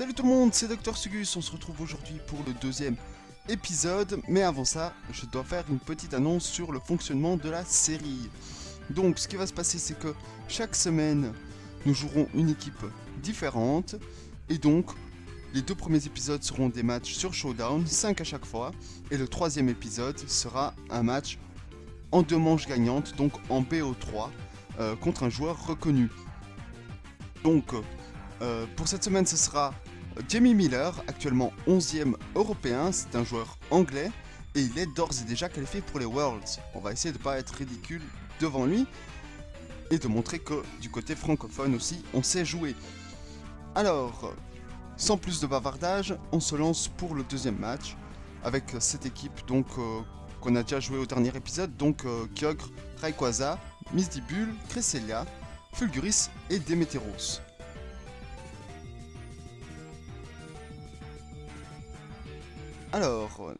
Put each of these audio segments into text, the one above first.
Salut tout le monde, c'est Dr Sugus, on se retrouve aujourd'hui pour le deuxième épisode, mais avant ça, je dois faire une petite annonce sur le fonctionnement de la série. Donc ce qui va se passer, c'est que chaque semaine, nous jouerons une équipe différente, et donc les deux premiers épisodes seront des matchs sur Showdown, 5 à chaque fois, et le troisième épisode sera un match en deux manches gagnantes, donc en BO3, contre un joueur reconnu. Donc pour cette semaine, ce sera Jamie Miller, actuellement 11e européen, c'est un joueur anglais et il est d'ores et déjà qualifié pour les Worlds. On va essayer de ne pas être ridicule devant lui et de montrer que du côté francophone aussi, on sait jouer. Alors, sans plus de bavardage, on se lance pour le deuxième match avec cette équipe donc qu'on a déjà joué au dernier épisode, donc Kyogre, Rayquaza, Misdibule, Cresselia, Fulguris et Démétéros. Alors,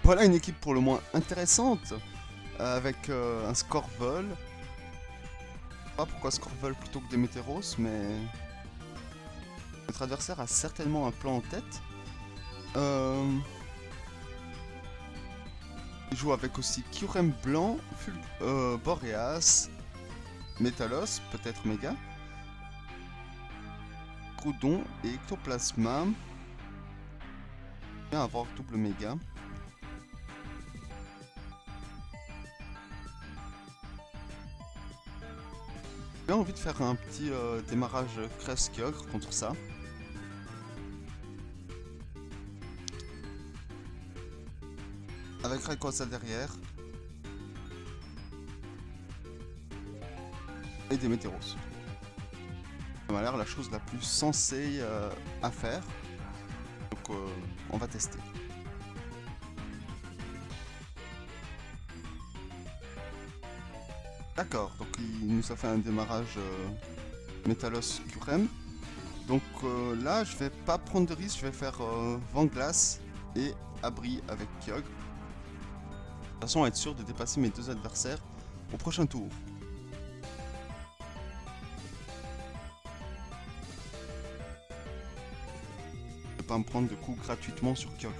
voilà une équipe pour le moins intéressante, avec un Scorvol. Je sais pas pourquoi Scorvol plutôt que Démétéros, mais notre adversaire a certainement un plan en tête. Il joue avec aussi Kyurem Blanc, Boreas, Metalos, peut-être Mega, Groudon et Ectoplasma. Bien avoir double Mega. J'ai envie de faire un petit démarrage Crest Kyogre contre ça. Avec Rayquaza derrière. Et Démétéros. Ça m'a l'air la chose la plus sensée à faire. Donc on va tester. D'accord, donc il nous a fait un démarrage Metalos Kyurem. Donc là je vais pas prendre de risque, je vais faire Vent Glace et Abri avec Kyogre. De toute façon, être sûr de dépasser mes deux adversaires au prochain tour. Je vais pas me prendre de coups gratuitement sur Kyogre.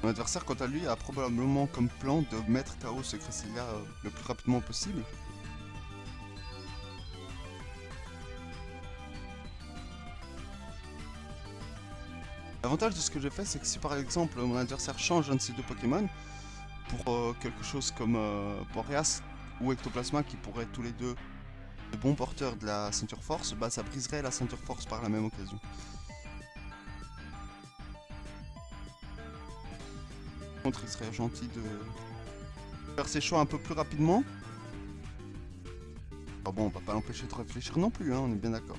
Mon adversaire, quant à lui, a probablement comme plan de mettre KO ce Cresselia le plus rapidement possible. L'avantage de ce que j'ai fait, c'est que si par exemple mon adversaire change un de ces deux Pokémon pour quelque chose comme Boreas ou Ectoplasma qui pourraient être tous les deux de bons porteurs de la ceinture force, bah ça briserait la ceinture force par la même occasion. Par contre, il serait gentil de faire ses choix un peu plus rapidement. Ah bon, on va pas l'empêcher de réfléchir non plus, hein, on est bien d'accord.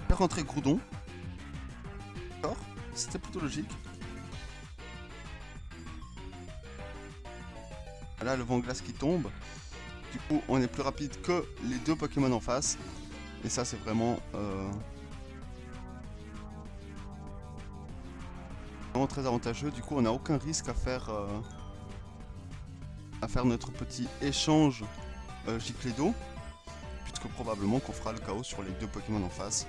Faire rentrer Groudon. D'accord, c'était plutôt logique. Là, le vent glace qui tombe. Du coup, on est plus rapide que les deux Pokémon en face. Et ça, c'est vraiment très avantageux. Du coup, on n'a aucun risque à faire notre petit échange Gicledo. Puisque probablement qu'on fera le chaos sur les deux Pokémon en face.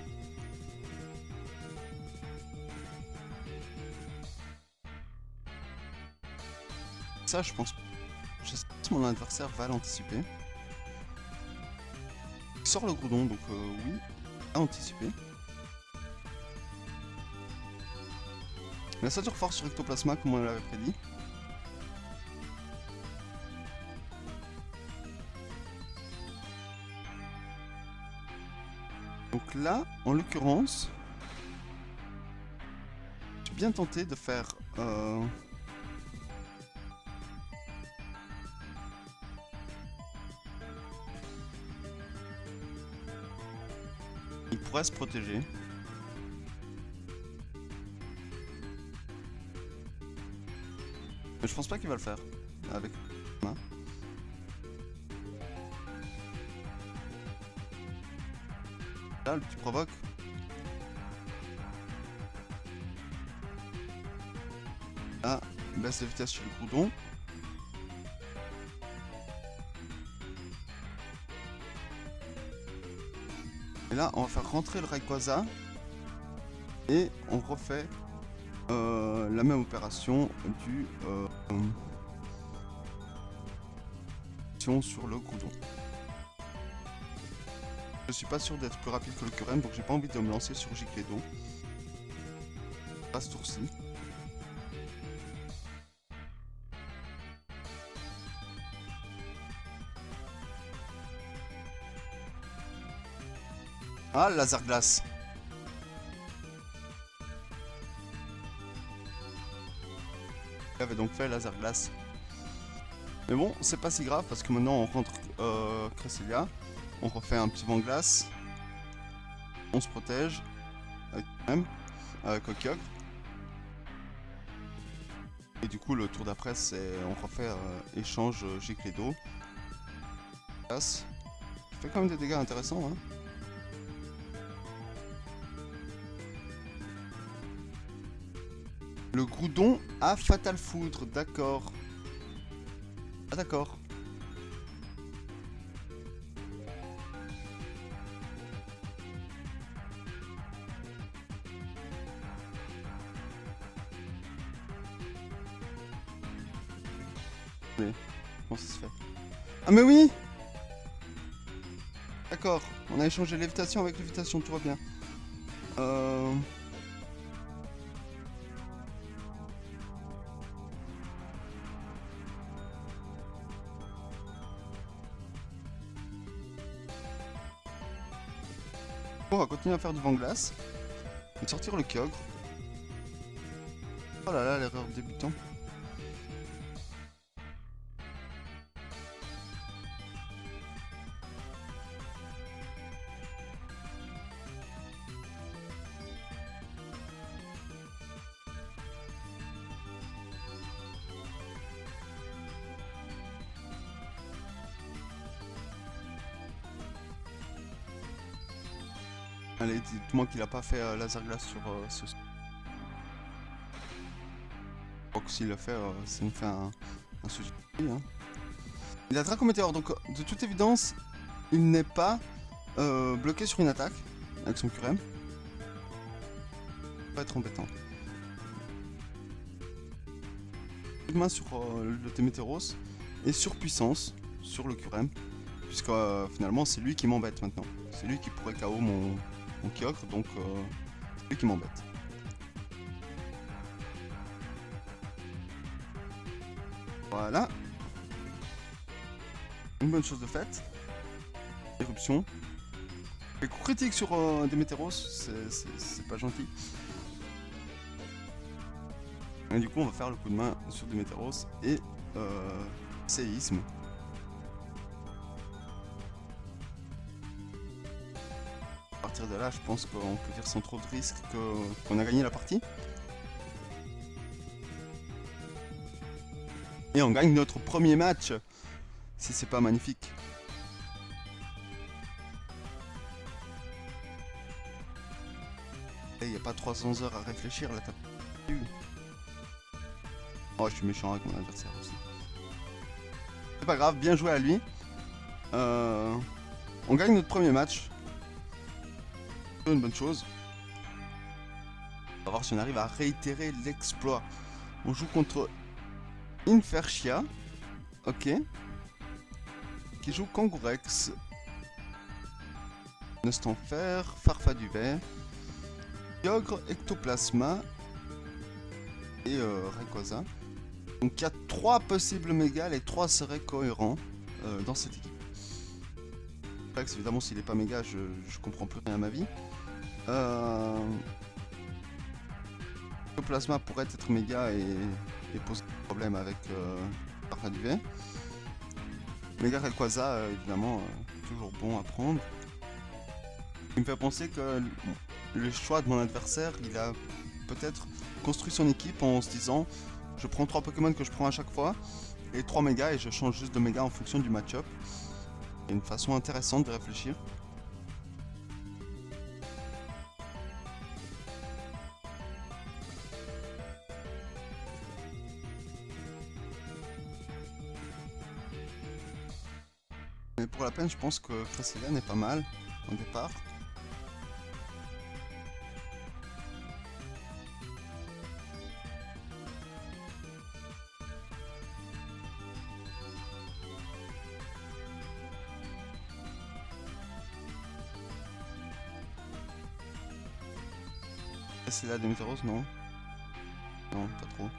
Ça, je pense. Je sais pas si mon adversaire va l'anticiper. Il sort le Groudon, donc oui, à anticiper. La ceinture force sur Ectoplasma, comme on l'avait prédit. Donc là, en l'occurrence, j'ai bien tenté de faire il pourrait se protéger. Mais je pense pas qu'il va le faire avec la. Là, le petit provoque. Là, baisse de vitesse sur le Groudon. Et là, on va faire rentrer le Rayquaza. Et on refait la même opération du sur le Groudon. Je suis pas sûr d'être plus rapide que le Kyurem, donc j'ai pas envie de me lancer sur Gicledo. Pas ce tour-ci. Ah, le laser glace. Il avait donc fait laser glace. Mais bon, c'est pas si grave parce que maintenant on rentre Cresselia. On refait un petit vent glace. On se protège. Avec Kyogre. Et du coup, le tour d'après, c'est on refait échange Gicledo. Glace. Fait quand même des dégâts intéressants, hein. Le Groudon a Fatal Foudre, d'accord. Ah d'accord. Mais comment ça se fait? Ah mais oui. D'accord, on a échangé lévitation avec lévitation, tout va bien. On va continuer à faire du vent glace. Et sortir le Kyogre. Oh là là, l'erreur de débutant. Allez, dites-moi qu'il a pas fait laser glace sur ce... Je crois que s'il le fait, ça nous fait un sujet. Hein. Il a Draco Météore, donc de toute évidence, il n'est pas bloqué sur une attaque avec son Kyurem. Ça va être embêtant. Main sur le Témétéros et surpuissance sur le Kyurem, puisque finalement c'est lui qui m'embête maintenant. C'est lui qui pourrait KO mon Kyogre, donc c'est lui qui m'embête. Voilà. Une bonne chose de faite. Éruption. Les coups critiques sur Démétéros, c'est pas gentil. Et du coup, on va faire le coup de main sur Démétéros et séisme. À partir de là, je pense qu'on peut dire sans trop de risques qu'on a gagné la partie. Et on gagne notre premier match. Si c'est pas magnifique. Il n'y a pas 300 heures à réfléchir là, t'as... Oh, je suis méchant avec mon adversaire aussi. C'est pas grave, bien joué à lui. On gagne notre premier match. C'est une bonne chose. On va voir si on arrive à réitérer l'exploit. On joue contre Inferchia. Ok. Qui joue Kangourex. Nestanfer, Farfaduvet, Kyogre, Ectoplasma et Rayquaza. Donc il y a 3 possibles méga, les 3 seraient cohérents dans cette équipe. Évidemment, s'il n'est pas méga, je comprends plus rien à ma vie. Ectoplasma pourrait être méga et poser des problèmes avec Farfaduvet. Méga Rayquaza, évidemment, toujours bon à prendre. Il me fait penser que le choix de mon adversaire, il a peut-être construit son équipe en se disant je prends 3 Pokémon que je prends à chaque fois et 3 mégas et je change juste de méga en fonction du match-up. C'est une façon intéressante de réfléchir. Mais pour la peine, je pense que Cresselia n'est pas mal au départ. Cresselia des Météros, non. Non, pas trop.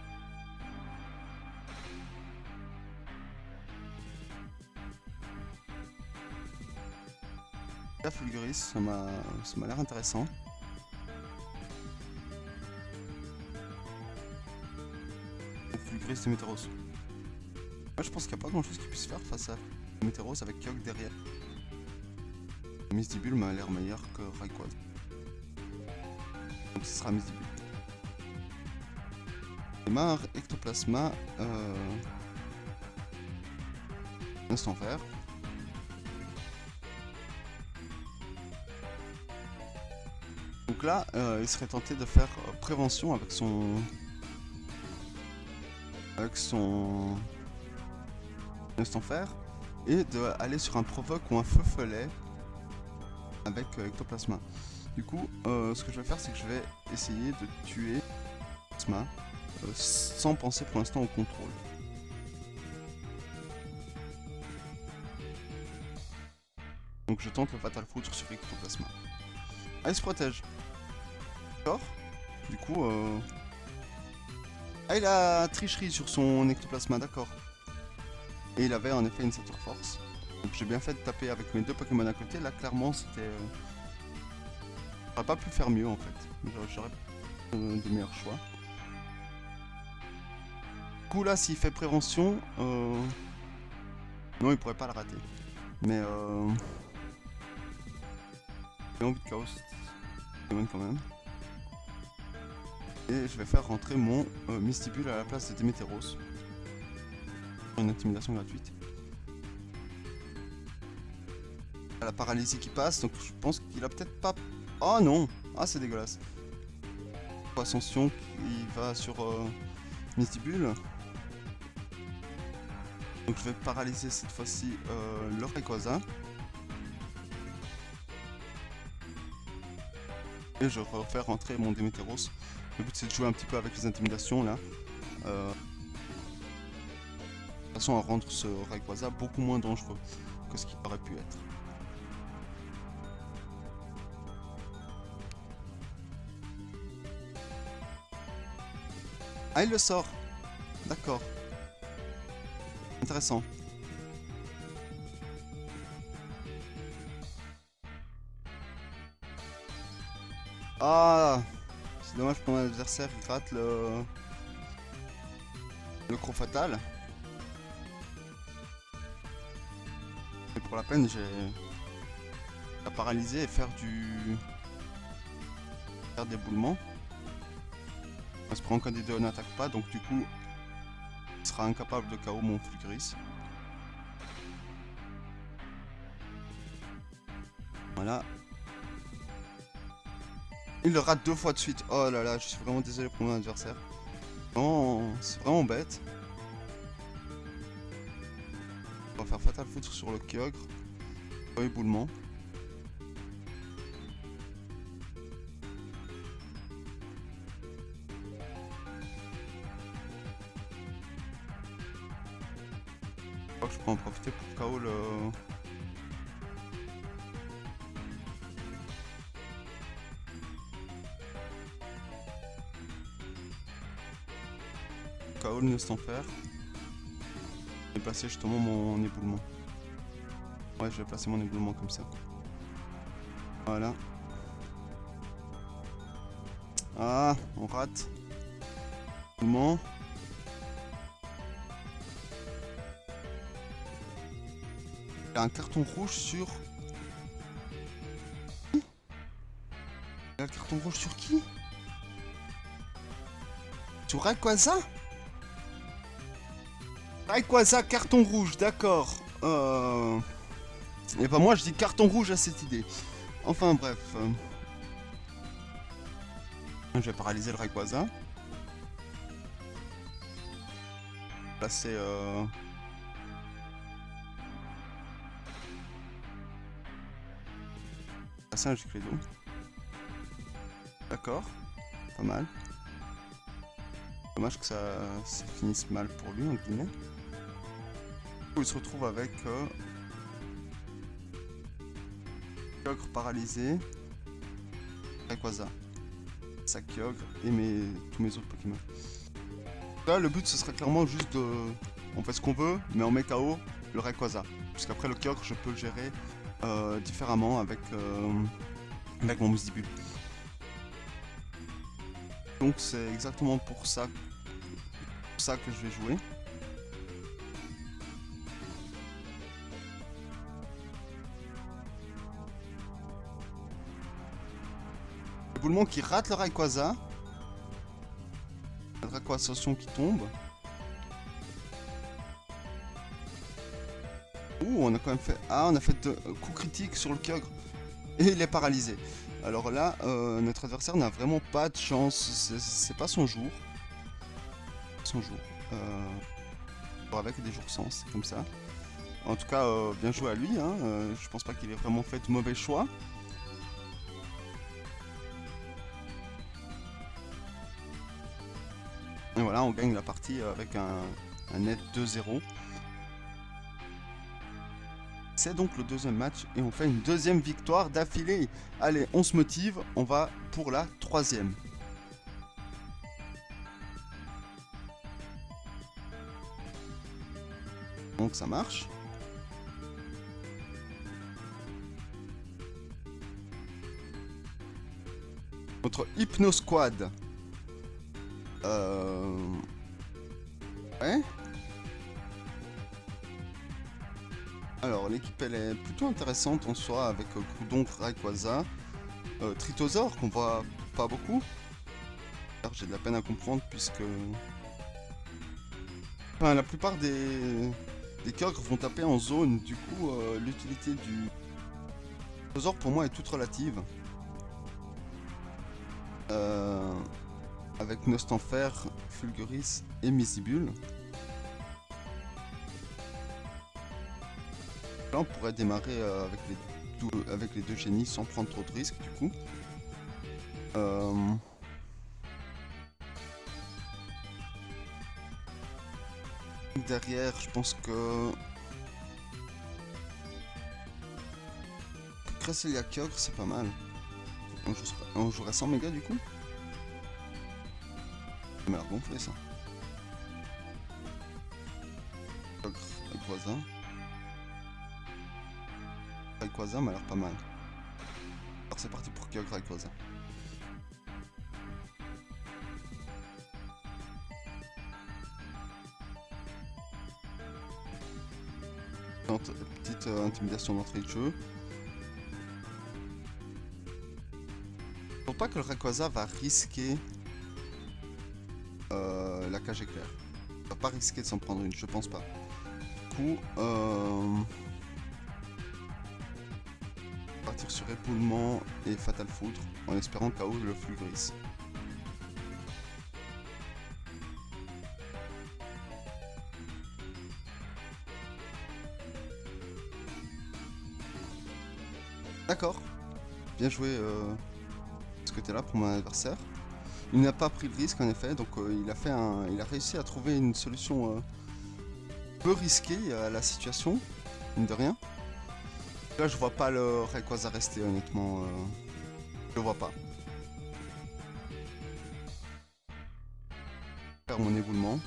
La Fulguris, ça m'a l'air intéressant. Fulguris et Météros. Moi je pense qu'il n'y a pas grand chose qui puisse faire face à Météros avec Kyogre derrière. Misdibule m'a l'air meilleur que Rayquaza. Donc ce sera Misdibule. Démarre Ectoplasma. Instant vert. Donc là, il serait tenté de faire prévention avec son instant fer et d'aller sur un provoque ou un feu follet avec Ectoplasma. Du coup, ce que je vais faire, c'est que je vais essayer de tuer Ectoplasma sans penser pour l'instant au contrôle. Donc je tente le Fatal Foudre sur Ectoplasma. Ah, il se protège. D'accord. Du coup, ah, il a tricherie sur son Ectoplasma, d'accord. Et il avait en effet une Satyr Force. Donc j'ai bien fait de taper avec mes deux Pokémon à côté. Là, clairement, c'était... J'aurais pas pu faire mieux, en fait. J'aurais de meilleurs choix. Du coup, là, s'il fait prévention... Non, il pourrait pas le rater. Mais j'ai envie de chaos quand même. Et je vais faire rentrer mon Mistibule à la place de Démétéros. Une intimidation gratuite. La paralysie qui passe, donc je pense qu'il a peut-être pas... Oh non! Ah, c'est dégueulasse. Ascension qui va sur Mistibule. Donc je vais paralyser cette fois-ci le Rayquaza. Et je refais rentrer mon Démétéros. Le but c'est de jouer un petit peu avec les intimidations là. De façon à rendre ce Rayquaza beaucoup moins dangereux que ce qu'il aurait pu être. Ah, il le sort. D'accord. Intéressant. Ah, c'est dommage pour mon adversaire, il rate le croc fatal. Mais pour la peine, j'ai à paralyser et faire d'éboulement. On se prend qu'un des deux n'attaque pas, donc du coup, il sera incapable de KO mon Fulguris. Voilà. Il le rate 2 fois de suite. Oh là là, je suis vraiment désolé pour mon adversaire. Oh, c'est vraiment bête. On va faire Fatal Foudre sur le Kyogre. Éboulement. Je crois que je peux en profiter pour KO le... KO le Instant Fer. Je vais placer justement mon éboulement. Ouais, je vais placer mon éboulement comme ça. Voilà. Ah, on rate. Éboulement. Il a un carton rouge sur... Il a le carton rouge sur qui? Sur Rayquaza? Rayquaza, carton rouge, d'accord. Et bah moi je dis carton rouge à cette idée. Enfin bref. Je vais paralyser le Rayquaza. Placer passer un giclée d'eau. D'accord, pas mal. Dommage que ça finisse mal pour lui, en guillemets. Il se retrouve avec Kyogre paralysé, Rayquaza, Sakyogre et tous mes autres Pokémon. Là, le but ce serait clairement juste de... On fait ce qu'on veut, mais on met KO le Rayquaza. Puisqu'après le Kyogre, je peux le gérer différemment avec mon Misibule. Donc c'est exactement pour ça que je vais jouer. Éboulement qui rate le Rayquaza. La Draco Ascension qui tombe. Ouh, on a quand même fait... Ah, on a fait 2 coups critiques sur le Kyogre. Et il est paralysé. Alors là, notre adversaire n'a vraiment pas de chance. C'est pas son jour. Son jour. Avec des jours sans, c'est comme ça. En tout cas, bien joué à lui. Hein. Je pense pas qu'il ait vraiment fait de mauvais choix. Et voilà, on gagne la partie avec un net 2-0. C'est donc le deuxième match et on fait une deuxième victoire d'affilée. Allez, on se motive, on va pour la troisième. Donc ça marche. Notre Hypno Squad. Ouais. Alors l'équipe elle est plutôt intéressante en soi avec Groudon, Rayquaza, Tritosaur qu'on voit pas beaucoup. J'ai de la peine à comprendre puisque... Enfin, la plupart des Kyogres vont taper en zone, du coup l'utilité du Tritosaur pour moi est toute relative. Avec Nostanfer, Fulguris et Misibule. Là on pourrait démarrer avec les deux génies sans prendre trop de risques du coup. Derrière je pense que... Cresselia Kyogre c'est pas mal. On jouerait 100 mégas du coup. Ça m'a l'air gonflé ça. Kyogre Rayquaza. Rayquaza m'a l'air pas mal. Alors c'est parti pour Kyogre Rayquaza. Petite intimidation d'entrée de jeu. Je pense pas que le Rayquaza va risquer la cage éclair. Il va pas risquer de s'en prendre une, je pense pas. Du coup, partir sur époulement et Fatal Foudre en espérant KO le Fulguris. D'accord, bien joué de ce côté-là pour mon adversaire. Il n'a pas pris le risque en effet, donc il a réussi à trouver une solution peu risquée à la situation, mine de rien. Là je vois pas le Rayquaza rester honnêtement, je le vois pas. Faire mon éboulement.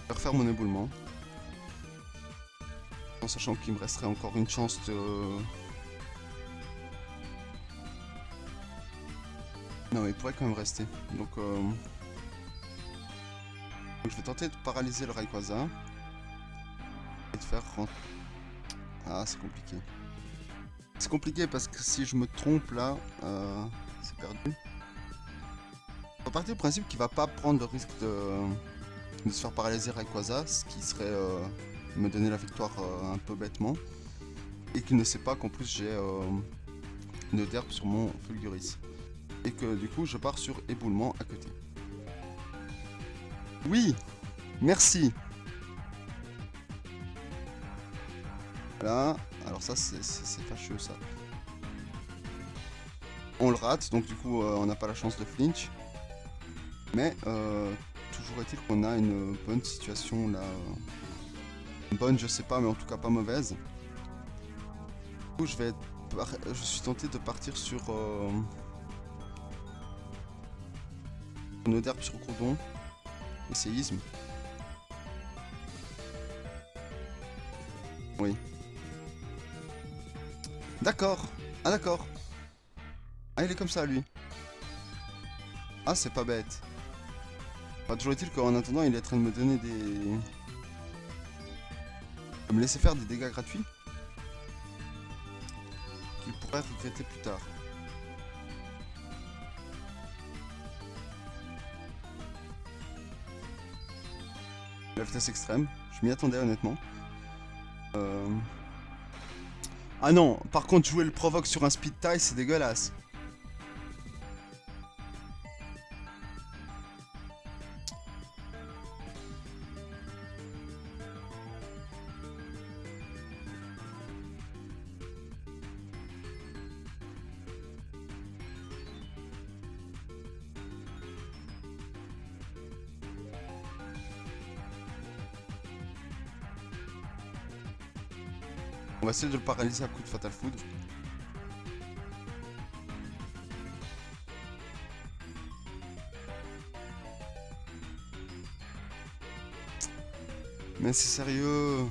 Refaire mon éboulement. En sachant qu'il me resterait encore une chance de... Non mais il pourrait quand même rester. Donc je vais tenter de paralyser le Rayquaza. Et de faire rentrer... Ah c'est compliqué. C'est compliqué parce que si je me trompe là, c'est perdu. On va partir du principe qu'il va pas prendre le risque de se faire paralyser Rayquaza, ce qui serait me donner la victoire un peu bêtement. Et qu'il ne sait pas qu'en plus j'ai une derbe sur mon Fulguris. Et que du coup je pars sur éboulement à côté. Oui, merci. Voilà. Alors ça, c'est fâcheux, ça. On le rate, donc du coup, on n'a pas la chance de flinch. Mais, toujours est-il qu'on a une bonne situation, là. Bonne, je sais pas, mais en tout cas pas mauvaise. Du coup, je suis tenté de partir sur... Noderbe sur Groudon. Et séisme. Oui. D'accord. Ah d'accord. Ah il est comme ça lui. Ah c'est pas bête. Pas toujours est-il qu'en attendant il est en train de me donner des... De me laisser faire des dégâts gratuits. Qu'il pourrait regretter plus tard. La vitesse extrême. Je m'y attendais honnêtement. Ah non, par contre jouer le provoque sur un speed tie c'est dégueulasse. On va essayer de le paralyser à coup de Fatal Foudre. Mais c'est sérieux.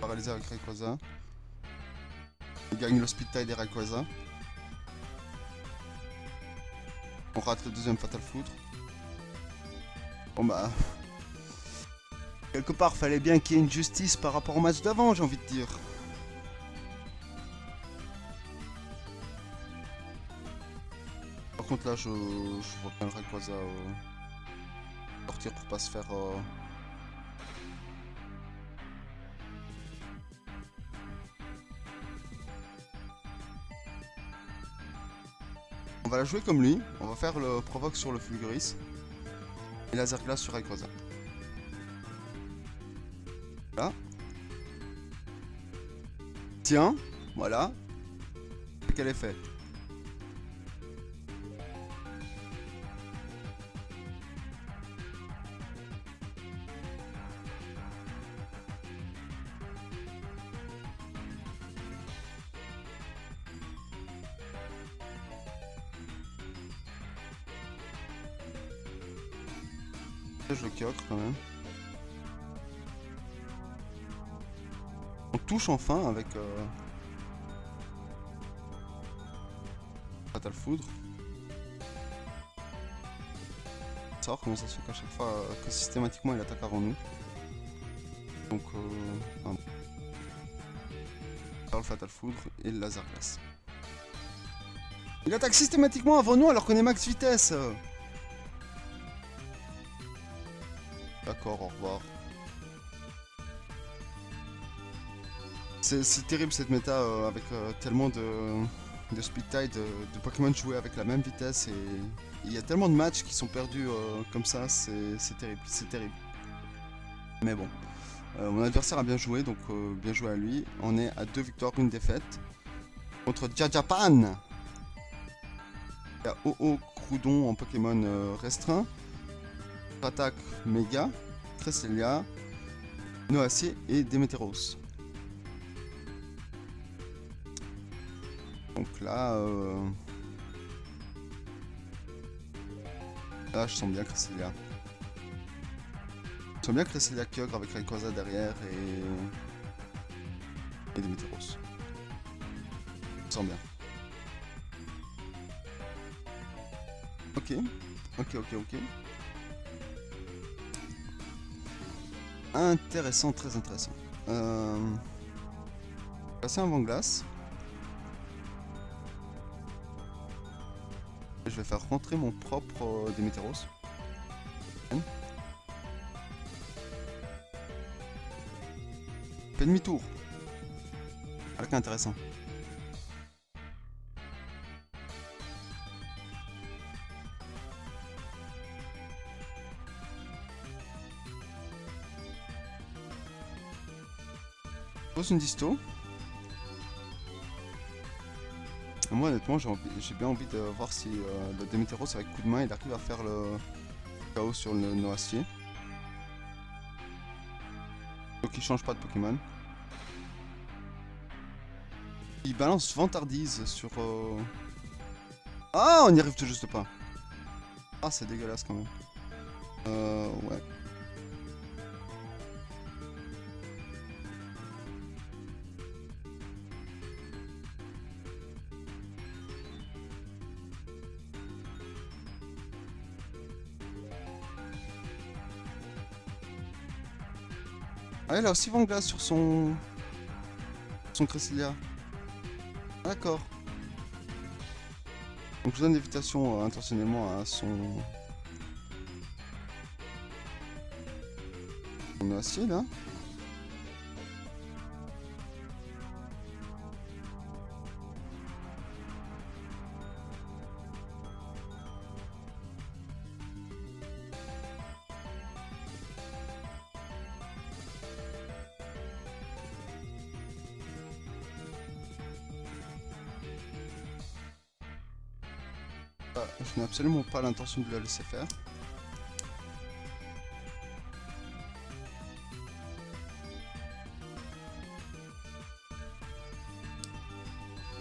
Paralysé avec Rayquaza. Il gagne le speed tie des Rayquaza. On rate le deuxième Fatal Foudre. Bon bah... Quelque part, fallait bien qu'il y ait une justice par rapport au match d'avant, j'ai envie de dire. Par contre là, je vois bien le Rayquaza sortir pour pas se faire... On va la jouer comme lui, on va faire le provoque sur le Fulguris. Et laser glace sur Rayquaza. Là. Tiens, voilà. Quel effet? Je le Kyogre quand même. On touche enfin avec Fatal Foudre. Savoir comment ça se fait qu'à chaque fois que systématiquement il attaque avant nous. Donc faire le Fatal Foudre et le Laser Glace. Il attaque systématiquement avant nous alors qu'on est max vitesse. D'accord, au revoir. C'est terrible cette méta avec tellement de speed tie, de Pokémon joués avec la même vitesse et il y a tellement de matchs qui sont perdus comme ça, c'est terrible, c'est terrible. Mais bon, mon adversaire a bien joué, donc bien joué à lui. On est à 2 victoires, 1 défaite. Contre Japan. Il y a OO Groudon en Pokémon restreint. Attaque Méga, Cresselia, Noacier et Démétéros. Donc là, là je sens bien Cresselia. Je sens bien Cresselia Kyogre avec Rayquaza derrière et Démétéros. Je sens bien. Ok, ok. Intéressant, très intéressant. Passer un vent glace. Je vais faire rentrer mon propre Démétéros. Fais demi-tour. Ah, là, intéressant. Pose une disto. Moi honnêtement j'ai bien envie de voir si le Démétéros avec coup de main il arrive à faire le KO sur le Noastier. Donc il change pas de Pokémon. Il balance Vantardise sur... Ah, on y arrive tout juste pas. Ah, c'est dégueulasse quand même. Ouais. Ah, il a aussi vent glace sur son Cresselia. D'accord. Donc je donne l'évitation intentionnellement à son acier là. Je n'ai absolument pas l'intention de la laisser faire.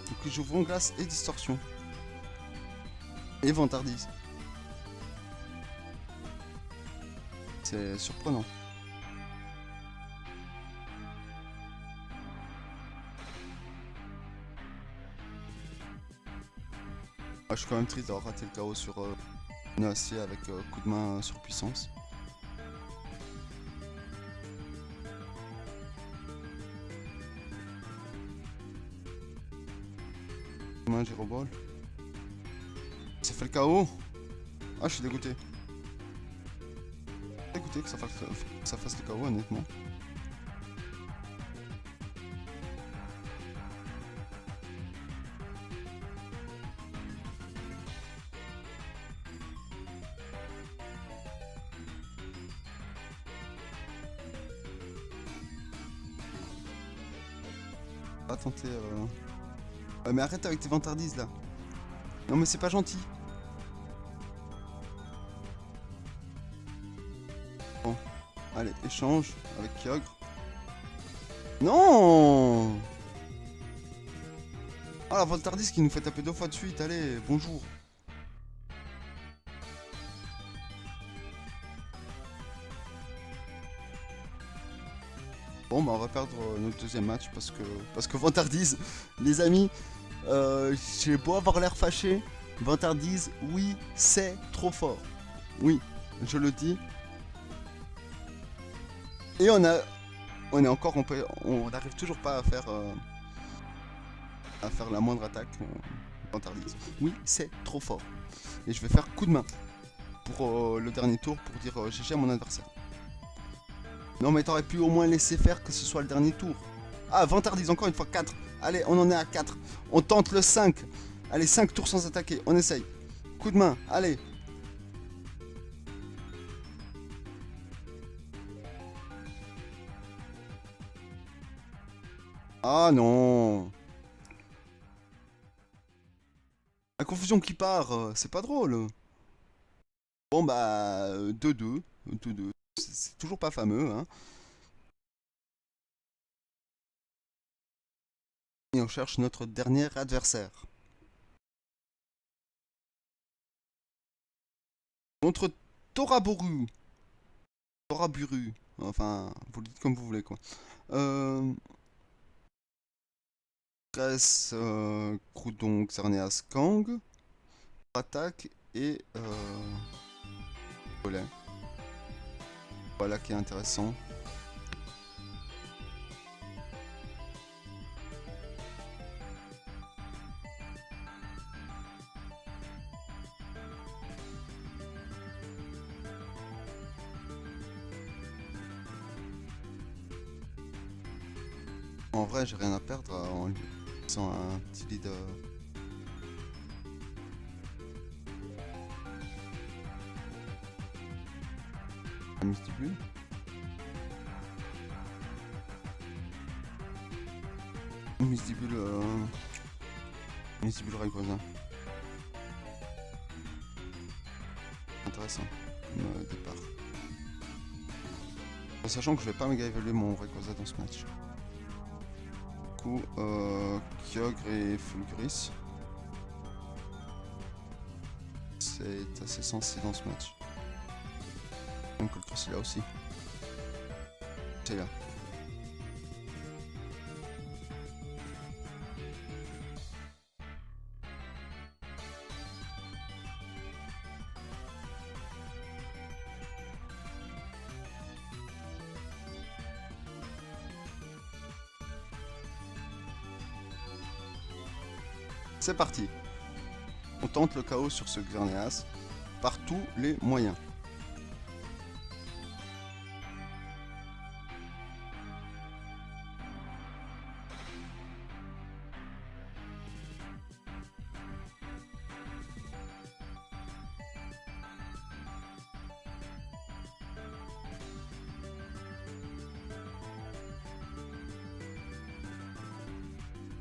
Donc il joue vent glace et distorsion. Et vantardise. C'est surprenant. Ah, je suis quand même triste d'avoir raté le KO sur Noastier avec coup de main sur puissance. Main Gyroball. Ça fait le KO. Ah, je suis dégoûté. Dégoûté que ça fasse le KO honnêtement. On va tenter mais arrête avec tes vantardises là. Non mais c'est pas gentil. Bon. Allez, échange avec Kyogre. Non. Ah la vantardise qui nous fait taper 2 fois de suite, allez, bonjour. Bon bah on va perdre notre deuxième match parce que vantardise, les amis, j'ai beau avoir l'air fâché, vantardise, oui, c'est trop fort. Oui, je le dis. Et on est encore, on n'arrive toujours pas à faire la moindre attaque vantardise. Oui, c'est trop fort. Et je vais faire coup de main pour le dernier tour pour dire GG à mon adversaire. Non mais t'aurais pu au moins laisser faire que ce soit le dernier tour. Ah, vantardise encore une fois, 4. Allez, on en est à 4. On tente le 5. Allez, 5 tours sans attaquer, on essaye. Coup de main, allez. Ah non. La confusion qui part, c'est pas drôle. Bon bah, 2-2. 2-2. C'est toujours pas fameux, hein. Et on cherche notre dernier adversaire. Contre Toraboru. Toraburu. Enfin, vous le dites comme vous voulez, quoi. Stress, Croudon, Xerneas, Kang. Attaque et volet. Voilà qui est intéressant. En vrai, j'ai rien à perdre en faisant un petit lead. Un Mystibule. Mystibule. Mystibule Rayquaza. Intéressant comme départ. En sachant que je vais pas méga évaluer mon Rayquaza dans ce match. Du coup, Kyogre et Fulguris. C'est assez sensé dans ce match. Donc le cross est là aussi. C'est là. C'est parti. On tente le chaos sur ce Xerneas par tous les moyens.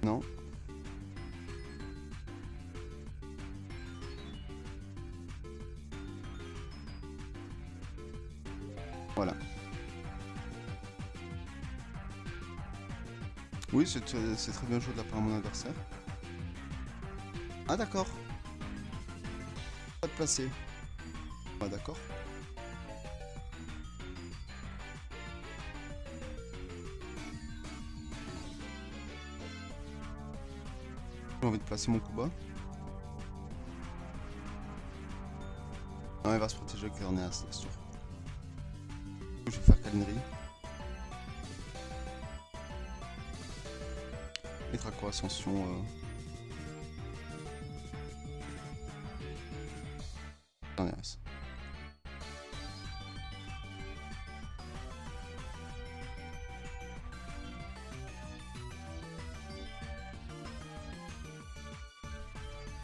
Non. Voilà. Oui, c'est très bien joué de la part de mon adversaire. Ah d'accord. Pas de placer. Ah d'accord. J'ai envie de placer mon coup bas. Non, il va se protéger avec Xerneas, c'est sûr. Je vais faire Calinerie. Et Draco Ascension. Xerneas.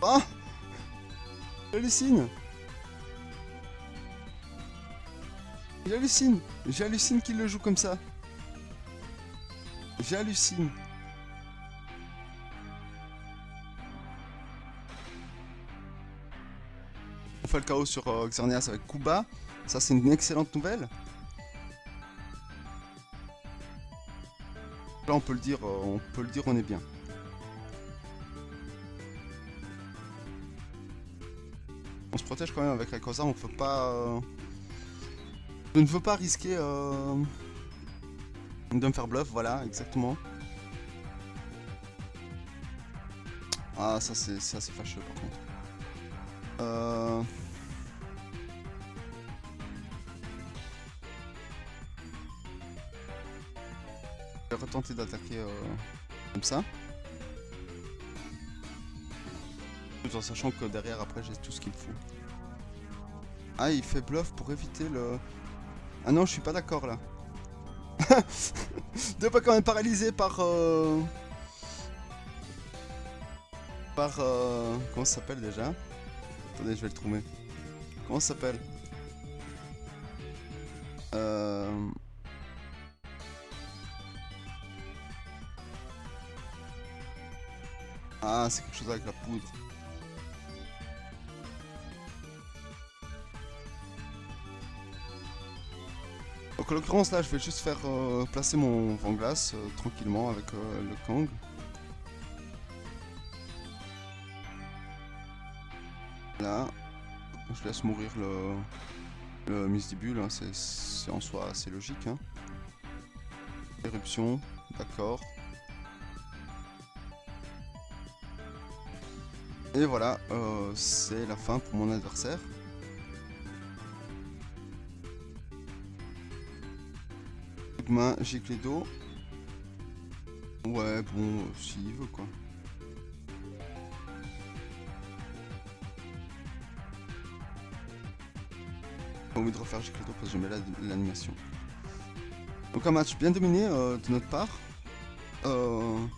Ah! J'hallucine! J'hallucine! J'hallucine qu'il le joue comme ça! J'hallucine! On fait le chaos sur Xerneas avec Kuba. Ça, c'est une excellente nouvelle. Là, on peut le dire, on est bien. On se protège quand même avec Rayquaza, on peut pas... Je ne veux pas risquer de me faire bluff, voilà, exactement. Ah, ça c'est assez fâcheux par contre. Je vais retenter d'attaquer comme ça. Tout en sachant que derrière après j'ai tout ce qu'il me faut. Ah, il fait bluff pour éviter le... Ah non, je suis pas d'accord là. De pas quand même paralysé par... comment ça s'appelle déjà? Attendez, je vais le trouver. Comment ça s'appelle? Ah, c'est quelque chose avec la poudre. Donc en l'occurrence là, je vais juste faire placer mon vent glace tranquillement avec le Kang. Là, je laisse mourir le Mystibule, hein, c'est en soi assez logique. Hein. Éruption, d'accord. Et voilà, c'est la fin pour mon adversaire. Coup de main, gicle d'eau. Ouais, bon, s'il veut quoi. J'ai envie de refaire gicle d'eau parce que j'aimais l'animation. Donc un match bien dominé de notre part. on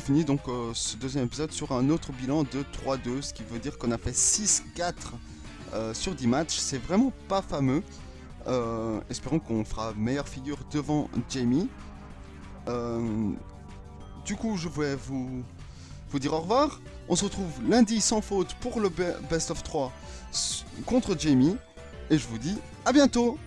finit donc ce deuxième épisode sur un autre bilan de 3-2, ce qui veut dire qu'on a fait 6-4 sur 10 matchs. C'est vraiment pas fameux. Espérons qu'on fera meilleure figure devant Jamie. Du coup, je voulais vous dire au revoir. On se retrouve lundi sans faute pour le Best of 3 contre Jamie. Et je vous dis à bientôt.